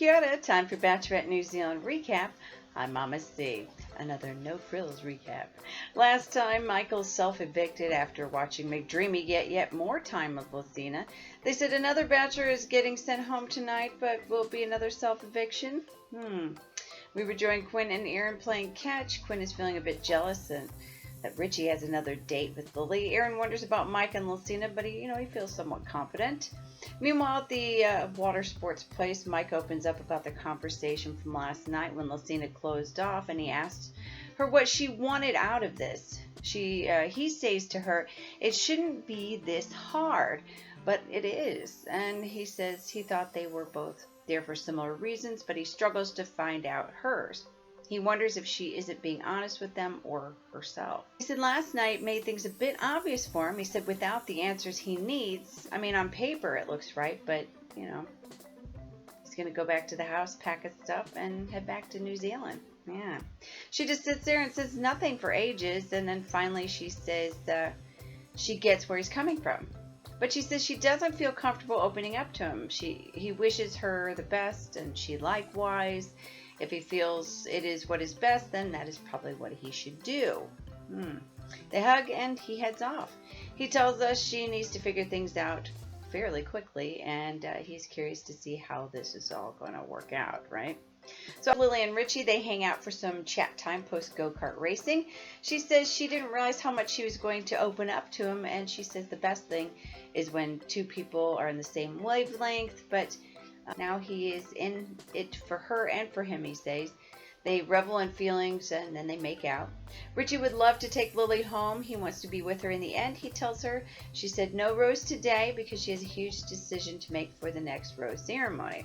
Kia ora, time for Bachelorette New Zealand recap. I'm Mama C. Another no frills recap. Last time, Michael self-evicted after watching McDreamy get yet more time with Lesina. They said another bachelor is getting sent home tonight, but will it be another self-eviction? We rejoined Quinn and Aaron playing catch. Quinn is feeling a bit jealous and that Richie has another date with Lily. Aaron wonders about Mike and Lesina, but he feels somewhat confident. Meanwhile, at the water sports place, Mike opens up about the conversation from last night when Lesina closed off, and he asked her what she wanted out of this. He says to her, it shouldn't be this hard, but it is. And he says he thought they were both there for similar reasons, but he struggles to find out hers. He wonders if she isn't being honest with them or herself. He said last night made things a bit obvious for him. He said without the answers he needs, on paper it looks right, but, he's going to go back to the house, pack his stuff, and head back to New Zealand. Yeah. She just sits there and says nothing for ages, and then finally she says she gets where he's coming from. But she says she doesn't feel comfortable opening up to him. He wishes her the best, and she likewise. If he feels it is what is best, then that is probably what he should do. They hug and he heads off. He tells us she needs to figure things out fairly quickly, and he's curious to see how this is all going to work out, right? So Lily and Richie, they hang out for some chat time post go-kart racing. She says she didn't realize how much she was going to open up to him, and she says the best thing is when two people are in the same wavelength, but now he is in it for her and for him, he says. They revel in feelings and then they make out. Richie would love to take Lily home. He wants to be with her in the end, he tells her. She said no rose today because she has a huge decision to make for the next rose ceremony.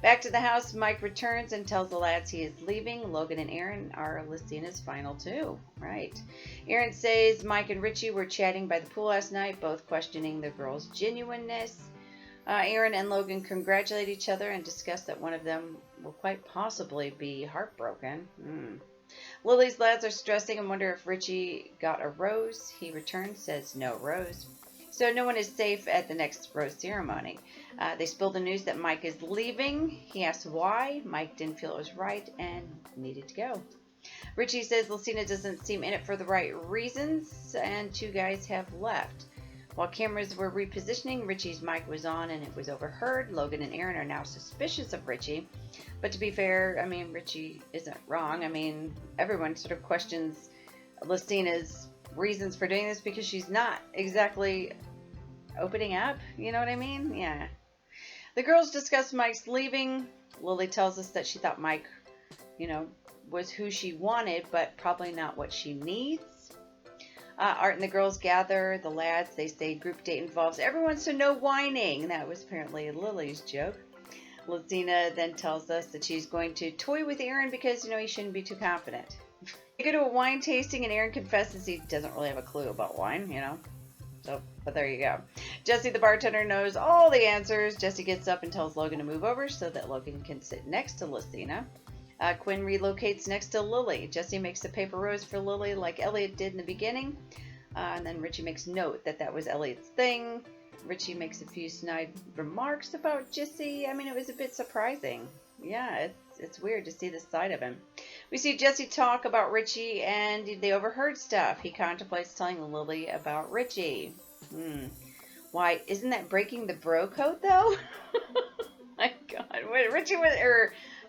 Back to the house, Mike returns and tells the lads he is leaving. Logan and Aaron are Lesina's final two. Right. Aaron says Mike and Richie were chatting by the pool last night, both questioning the girl's genuineness. Aaron and Logan congratulate each other and discuss that one of them will quite possibly be heartbroken. Lily's lads are stressing and wonder if Richie got a rose. He returns, says no rose. So no one is safe at the next rose ceremony. They spill the news that Mike is leaving. He asks why. Mike didn't feel it was right and needed to go. Richie says Lesina doesn't seem in it for the right reasons, and two guys have left. While cameras were repositioning, Richie's mic was on and it was overheard. Logan and Aaron are now suspicious of Richie. But to be fair, Richie isn't wrong. Everyone sort of questions Lesina's reasons for doing this because she's not exactly opening up. You know what I mean? Yeah. The girls discuss Mike's leaving. Lily tells us that she thought Mike, was who she wanted, but probably not what she needs. Art and the girls gather. The lads, they say group date involves everyone, so no whining. That was apparently Lily's joke. Lesina then tells us that she's going to toy with Aaron because, he shouldn't be too confident. They go to a wine tasting and Aaron confesses he doesn't really have a clue about wine, So, but there you go. Jesse, the bartender, knows all the answers. Jesse gets up and tells Logan to move over so that Logan can sit next to Lesina. Quinn relocates next to Lily. Jesse makes a paper rose for Lily like Elliot did in the beginning. And then Richie makes note that was Elliot's thing. Richie makes a few snide remarks about Jesse. It was a bit surprising. Yeah, it's weird to see this side of him. We see Jesse talk about Richie and they overheard stuff. He contemplates telling Lily about Richie. Why, isn't that breaking the bro code though? My God,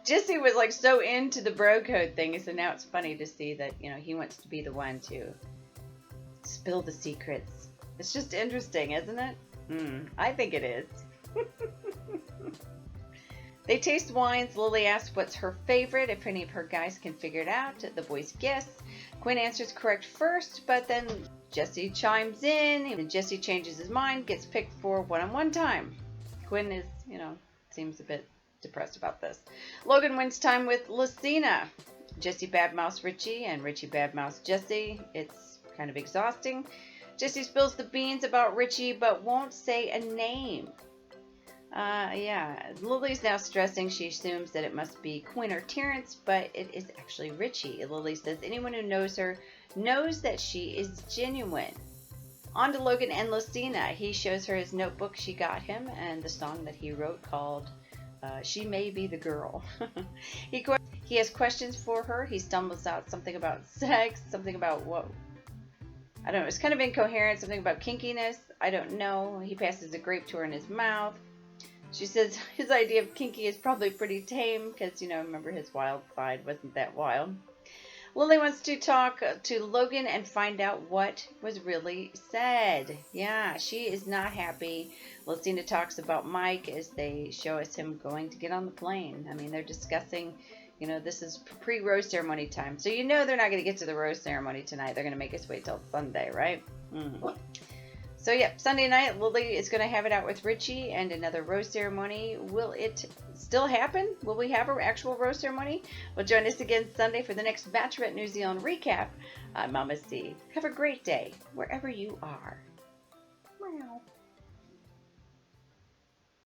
Jesse was so into the bro code thing, so now it's funny to see that, he wants to be the one to spill the secrets. It's just interesting, isn't it? I think it is. They taste wines. Lily asks what's her favorite, if any of her guys can figure it out. The boys guess. Quinn answers correct first, but then Jesse chimes in, and Jesse changes his mind, gets picked for one-on-one time. Quinn is, seems a bit depressed about this. Logan wins time with Lesina. Jesse badmouths Richie and Richie badmouths Jesse. It's kind of exhausting. Jesse spills the beans about Richie but won't say a name. Lily's now stressing. She assumes that it must be Quinn or Terrence, but it is actually Richie. Lily says anyone who knows her knows that she is genuine. On to Logan and Lesina. He shows her his notebook she got him and the song that he wrote called She may be the girl. He has questions for her. He stumbles out something about sex, something about what, I don't know. It's kind of incoherent. Something about kinkiness. I don't know. He passes a grape to her in his mouth. She says his idea of kinky is probably pretty tame because, remember his wild side wasn't that wild. Lily wants to talk to Logan and find out what was really said. Yeah, she is not happy. Lesina talks about Mike as they show us him going to get on the plane. I mean, they're discussing, this is pre-rose ceremony time. So they're not going to get to the rose ceremony tonight. They're going to make us wait till Sunday, right? So, Sunday night, Lily is going to have it out with Richie and another rose ceremony. Will it still happen? Will we have an actual rose ceremony? Well, join us again Sunday for the next Bachelorette New Zealand recap. I'm Mama C. Have a great day wherever you are. Meow.